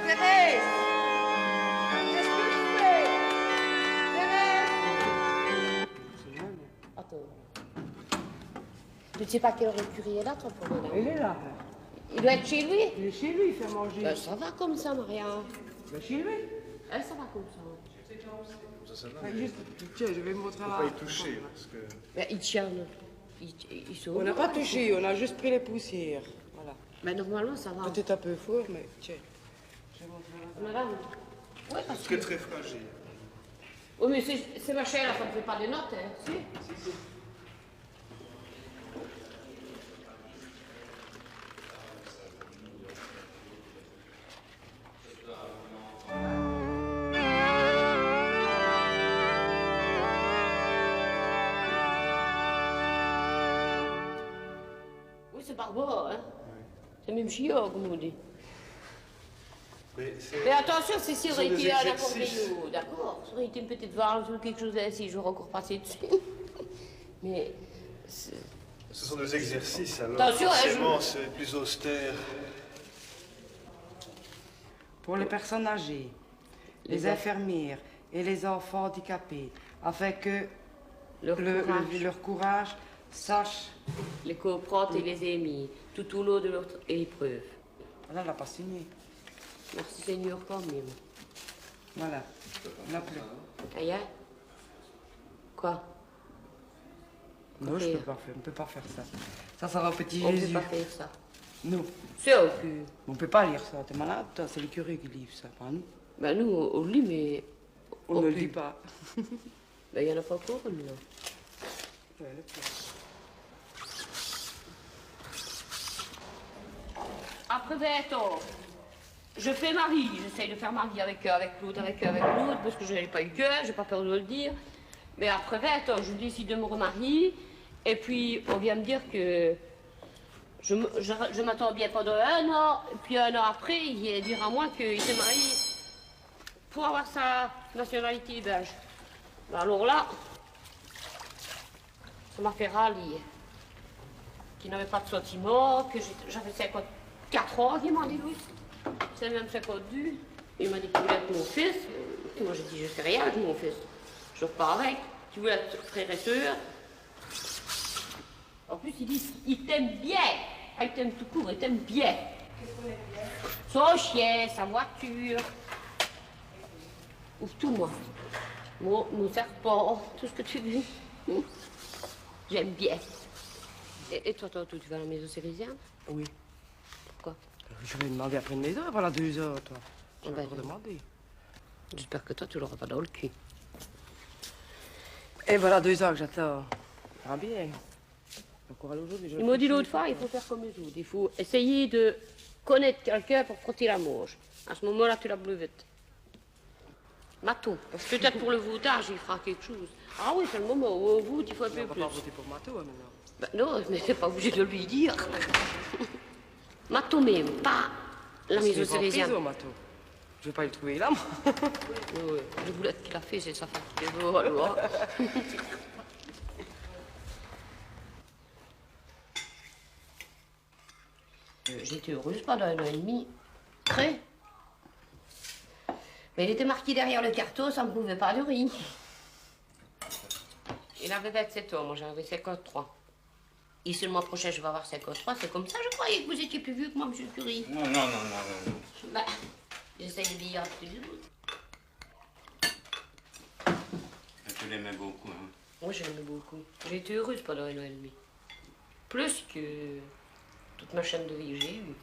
Thérèse! Qu'est-ce que tu fais? Thérèse! Attends. Tu ne sais pas quelle heure le curé est là, toi, pour là? Il est là. Il doit être chez lui? Il est chez lui, il fait manger. Ben, ça va comme ça, Maria. Ben, chez lui. Ça va comme ça. Ça va, Enfin, mais juste, tiens, je vais montrer faut là. pas y toucher, parce que... Ben, il tient. Il sauve. On n'a pas touché, on a juste pris les poussières. Voilà. Ben, normalement, ça va. Peut-être un peu fort, mais tiens. Je vais montrer là. Madame. Oui, parce Très, très fragile. Oui, mais c'est ma chère, ça ne fait pas des notes, hein. Si. Oui, c'est barbare, hein. C'est même chiant, comme on dit. Mais attention, c'est si aurait été à la compagnie, d'accord. Ça aurait été une petite valse ou quelque chose ainsi, j'aurais encore passé dessus. Mais. Ce sont des exercices, alors Attention, forcément, c'est plus austère. Pour les personnes âgées, les infirmières et les enfants handicapés, afin que leur courage sache... Les cooprantes et les émis, tout au long de leur épreuve. Voilà, elle n'a pas signé. Merci Seigneur quand même. Voilà, on n'a plus. Aïe, hein? Quoi? Non, je peux pas faire, on ne peut pas faire ça. Ça va au petit On ne Jésus. peut pas faire ça. Non. C'est au cul. On ne peut pas lire ça, t'es malade, toi, c'est le curé qui livre ça, pas nous. Ben nous, on lit, mais... On ne lit pas. Ben il n'y en a pas encore, nous, là. Ouais, Après 20 ans, je fais mari. J'essaye de faire mari avec l'autre, parce que je n'ai pas eu cœur, j'ai pas peur de le dire. Mais après 20 ans, je décide de me remarier. Et puis, on vient me dire que je m'attends bien pendant 1 an. Et puis 1 an après, il vient dire à moi qu'il s'est marié pour avoir sa nationalité belge. Alors là, ça m'a fait râler. Qu'il n'avait pas de sentiments, que j'avais 54 ans, il m'a dit, Louis. C'est même 52. Il m'a dit qu'il voulait être mon fils. Et moi, j'ai dit, je sais rien de mon fils. Je repars avec. Tu voulais être frère et sœur. En plus, il dit, il t'aime bien. Ah, il t'aime tout court, il t'aime bien. Qu'est-ce qu'on aime bien? Son chien, sa voiture. Ouvre tout, moi. Mon serpent, tout ce que tu veux. J'aime bien. Et toi, tu vas à la maison sérésienne? Oui. Pourquoi? Je vais demander après une maison, voilà 2 heures, toi. Je vais Ben, encore demander. J'espère que toi, tu l'auras pas dans le cul. Et voilà 2 heures que j'attends. Ah bien. Encore à l'aujourd'hui. Il m'a dit l'autre fois, il faut faire comme les autres. Il faut essayer de connaître quelqu'un pour frotter la manche. À ce moment-là, tu la bleu vite. Mato. Peut-être pour le votage, il fera quelque chose. Ah oui, c'est le moment où on vote, il faut un peu On va plus. pas voter pour Mato, hein, maintenant. Ben non, mais c'est pas obligé de lui dire. Mato même, pas la maison sérésienne. Mato. Je vais pas le trouver là, moi. Oui, les boulettes qu'il a fait, c'est sa femme qui est beau, alors. J'étais heureuse pendant 1 an et demi. Très. Mais il était marqué derrière le carton, ça ne me pouvait pas de riz. Il avait 27 ans, moi j'avais 53. Ici, le mois prochain, je vais avoir 53. C'est comme ça, je croyais que vous étiez plus vieux que moi, monsieur le curé. Non. Ben, j'essaye de vieillir tous les jours. Tu l'aimais beaucoup, hein? Moi, je l'aimais beaucoup. J'ai été heureuse pendant 1 an et demi. Plus que toute ma chaîne de vie que j'ai eue.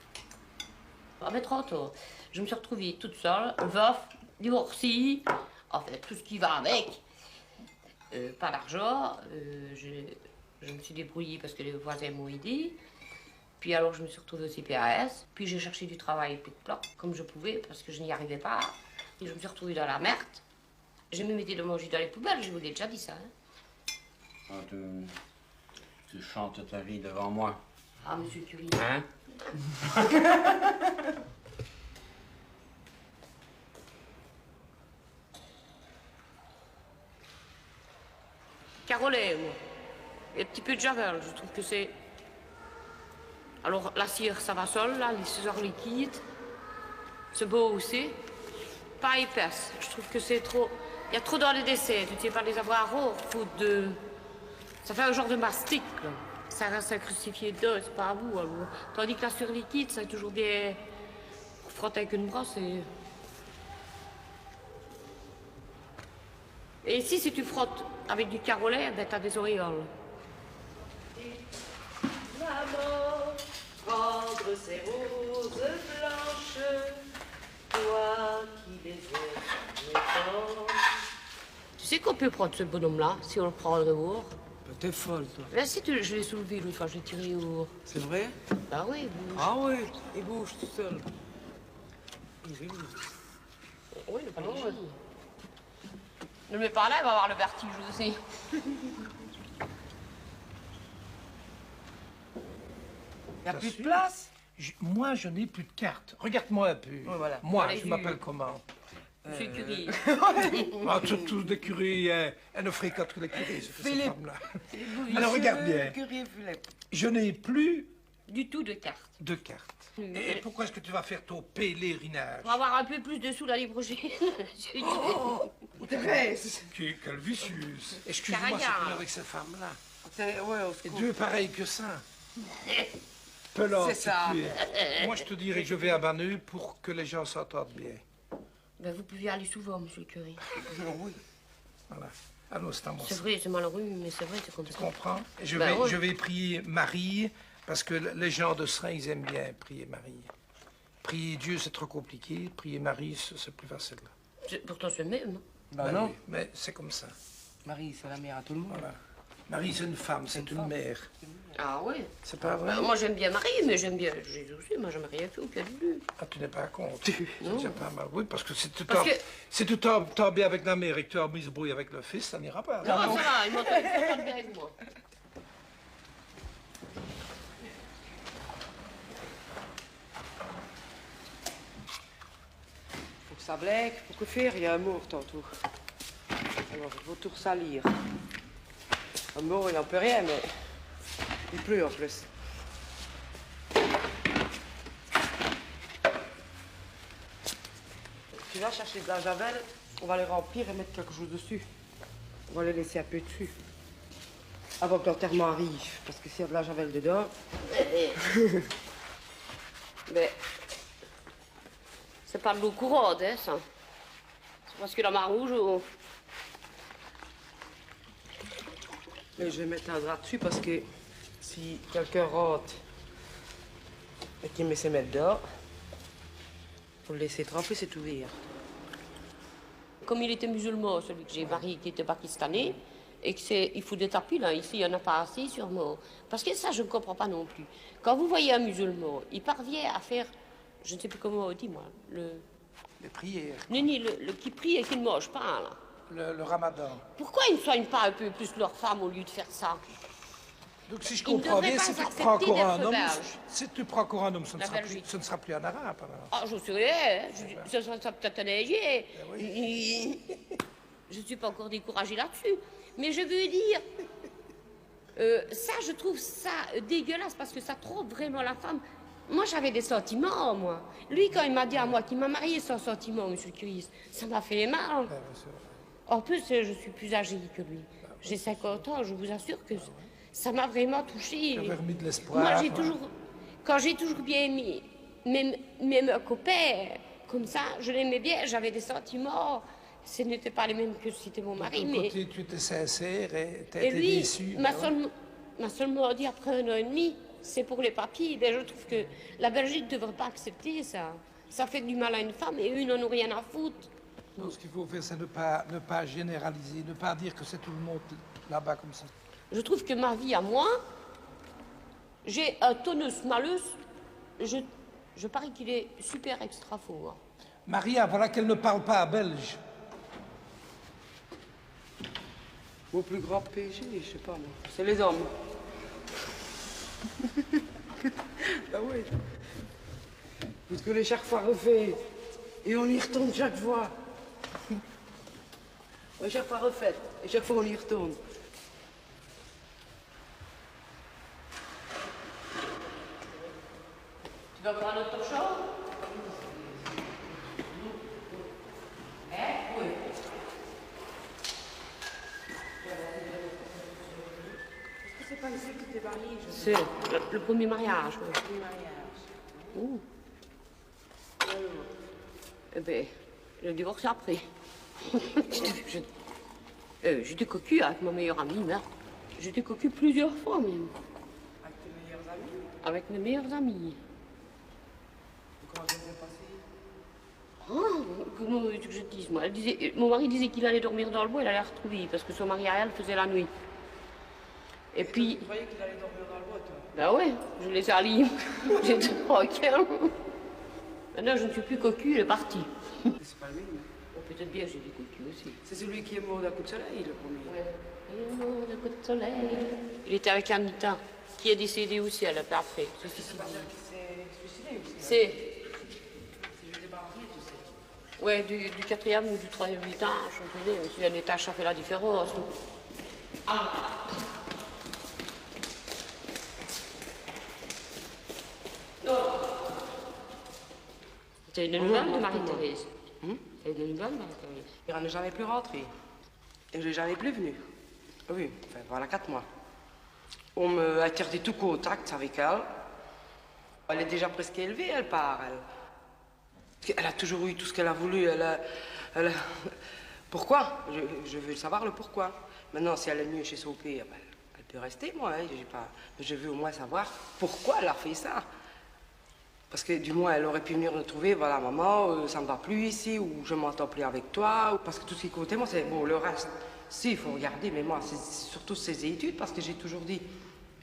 Avec 30 ans, je me suis retrouvée toute seule, veuve, divorcée, enfin, tout ce qui va avec. Pas d'argent, je me suis débrouillée parce que les voisins m'ont aidée. Puis alors, je me suis retrouvée au CPAS. Puis j'ai cherché du travail pic ploc comme je pouvais, parce que je n'y arrivais pas. Et je me suis retrouvée dans la merde. J'ai même été de manger dans les poubelles, je vous l'ai déjà dit ça. Hein. Ah, tu chantes ta vie devant moi. Ah, monsieur le curé. Hein? Carolet, moi. Et un petit peu de javel, je trouve que c'est... Alors, la cire, ça va seul, là, les scissors liquides. C'est beau aussi. Pas épaisse. Je trouve que c'est trop... Il y a trop dans les décès. Tu ne sais pas les avoir rares, faute de... Ça fait un genre de mastic, là. Ça reste à crucifier dedans, c'est pas à vous, alors. Tandis que la sur liquide, ça est toujours bien... Pour frotter avec une brosse et ici, si tu frottes avec du carolais, ben t'as des auréoles. Maman, prendre ces roses blanches, toi qui les aimes tant. Tu sais qu'on peut prendre ce bonhomme-là, si on le prend dehors. T'es folle, toi. Là, si je l'ai soulevé l'autre fois, je l'ai tiré dehors. C'est vrai? Bah oui, il bouge. Ah oui, il bouge tout seul. Oui, il n'a pas les jambes. Ne le mets pas là, il va avoir le vertige aussi. Il n'y a plus de place? Moi, je n'ai plus de carte. Regarde-moi un peu. voilà. Moi, Allez, je m'appelle comment? Monsieur Curie. Ah, surtout des curés, elle ne fréquente que les curés, cette Philippe. femme-là. Alors, regarde bien. Curie Philippe. Je n'ai plus Du tout de carte. de carte. Et pourquoi est-ce que tu vas faire ton pèlerinage? Pour avoir un peu plus de sous l'année prochaine. Oh, Thérèse! Quelle vicieuse. Excuse-moi, Caragna. c'est avec cette femme-là. Ouais, au Et secours. Dieu pareil que ça. Pelote, C'est ça. tu es. Moi, je te dirais que je vais à Banneux pour que les gens s'entendent bien. Ben, vous pouvez aller souvent, monsieur le curé. Oui. Voilà. Allons, c'est à moi. C'est vrai, c'est malheureux, mais c'est vrai, c'est comme Tu ça. comprends? Et Ben oui. je vais prier Marie, parce que les gens de Serein, ils aiment bien prier Marie. Prier Dieu, c'est trop compliqué. Prier Marie, c'est plus facile. Pourtant, c'est le même. Bah Ben non. oui, mais c'est comme ça. Marie, c'est la mère à tout le monde. Voilà. Marie, c'est une femme, c'est une mère. Ah oui. C'est pas vrai? Moi, j'aime bien Marie, mais j'aime bien Jésus aussi. Moi, j'aime rien fait au pied de lui. Ah, tu n'es pas compte. C'est déjà pas mal. Oui, parce que si tu Parce que- t'en bien avec la mère et que tu as mis ce bruit avec le fils, ça n'ira pas. Non, ça va, il m'entend bien avec moi. Faut que ça blague, pour que faire, il y a un mot tantôt. Alors, il faut tout salir. Un mot, il n'en peut rien, mais il pleut en plus. Tu vas chercher de la javel, on va les remplir et mettre quelque chose dessus. On va les laisser un peu dessus. Avant que l'enterrement arrive, parce que s'il y a de la javel dedans, Mais c'est pas de l'eau courante, hein, ça. C'est parce que la marre rouge ou... mais je vais mettre un drap dessus parce que si quelqu'un rentre et qu'il met ses mains dedans, faut le laisser tremper, c'est ouvert. Comme il était musulman, celui que j'ai marié, qui était pakistanais, et que c'est, il faut des tapis, là, ici, il n'y en a pas assez, sûrement. Parce que ça, je ne comprends pas non plus. Quand vous voyez un musulman, il parvient à faire, je ne sais plus comment on dit, moi, Les prières, le qui prie et qui ne mange pas, là. le ramadan. Pourquoi ils ne soignent pas un peu plus leur femme au lieu de faire ça? Donc, si je Il ne comprends devrait bien, pas si tu accepter prends encore un d'être homme, belge. si tu prends encore un homme, ce ne, La sera plus, Belgique. ce ne sera plus un arabe, alors. Ah, je sais rien, ce sera peut-être un Indien. Je ne suis pas encore découragée là-dessus. Mais je veux dire, ça, je trouve ça dégueulasse parce que ça trompe vraiment la femme. Moi, j'avais des sentiments, moi. Lui, quand il m'a dit à moi qu'il m'a marié sans sentiment, monsieur Curis, ça m'a fait mal. En plus, je suis plus âgée que lui. J'ai 50 ans, je vous assure que ça m'a vraiment touchée. Tu avais remis de l'espoir. Moi, j'ai hein. toujours... Quand j'ai toujours bien aimé mes copains, comme ça, je l'aimais bien, j'avais des sentiments. Ce n'était pas les mêmes que si c'était mon mari, D'un mais... côté, tu étais sincère et tu as Et été lui, déçu. m'a seulement dit après 1 an et demi, c'est pour les papiers. Ben, je trouve que la Belgique ne devrait pas accepter ça. Ça fait du mal à une femme et eux n'en ont rien à foutre. Donc, ce qu'il faut faire, c'est ne pas généraliser, ne pas dire que c'est tout le monde là-bas comme ça. Je trouve que ma vie à moi, j'ai un tonus malus, je parie qu'il est super extra fort. Maria, voilà qu'elle ne parle pas à belge. Mon plus grand péché, je sais pas moi, c'est les hommes. Ah oui. Parce que les chaque fois refait, et on y retourne chaque fois. Et chaque fois refait, et chaque fois on y retourne. Tu vas prendre notre chambre? C'est le premier mariage. Ouais. Le premier mariage. Ouh. Eh ben, j'ai divorcé après. J'étais cocu avec ma meilleure amie, merde. J'étais cocu plusieurs fois même. Avec tes meilleurs amis? Avec mes meilleurs amis. Comment ça s'est passé? Comment veux-tu que je te dise, moi? Mon mari disait qu'il allait dormir dans le bois, il allait la retrouver, parce que son mari à elle faisait la nuit. Et puis... Tu croyais qu'il allait dormir dans le bois, toi? Ben ouais, je l'ai sali. J'étais tranquille. Maintenant, je ne suis plus cocu, il est parti. C'est pas le même. Peut-être bien que j'ai des cocus aussi. C'est celui qui est mort d'un coup de soleil, le premier. Ouais. Il est mort d'un coup de soleil. Il était avec Anita, qui est décédée aussi, elle a pas fait. C'est pas celle qui s'est suicidée aussi. C'est... Si je l'ai pas rappelé, tu sais. Ouais, du 4e ou du 3e étage, je ne sais pas. Si un étage, ça fait la différence. Ah. C'est une nouvelle de Marie-Thérèse. C'est une nouvelle, Marie-Thérèse. Il n'en est jamais plus rentré. Et je n'ai jamais plus venu. Oui, enfin, voilà 4 mois. On me interdit tout contact avec elle. Elle est déjà presque élevée, elle part. Elle a toujours eu tout ce qu'elle a voulu. Pourquoi? Je veux savoir le pourquoi. Maintenant, si elle est mieux chez son père, ben, elle peut rester, moi. Hein, je veux au moins savoir pourquoi elle a fait ça. Parce que du moins, elle aurait pu venir nous trouver, voilà, maman, ça ne va plus ici, ou je m'entends plus avec toi, ou parce que tout ce qui comptait, moi, c'est bon, le reste. Si, il faut regarder, mais moi, c'est surtout ses études, parce que j'ai toujours dit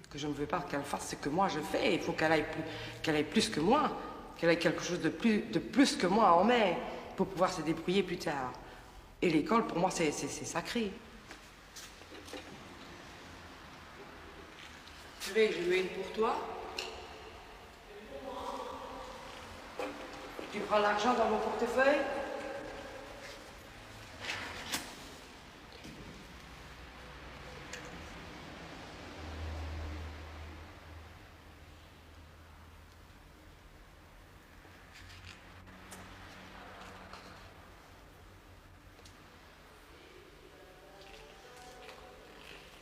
que je ne veux pas qu'elle fasse ce que moi je fais. Il faut qu'elle aille plus que moi, qu'elle ait quelque chose de plus que moi en main, pour pouvoir se débrouiller plus tard. Et l'école, pour moi, c'est sacré. Tu veux que je lui ai une pour toi? Tu prends l'argent dans mon portefeuille?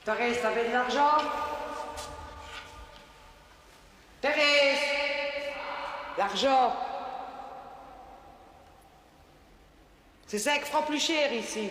Thérèse, t'avais de l'argent? Thérèse! L'argent! C'est 5 francs plus cher ici.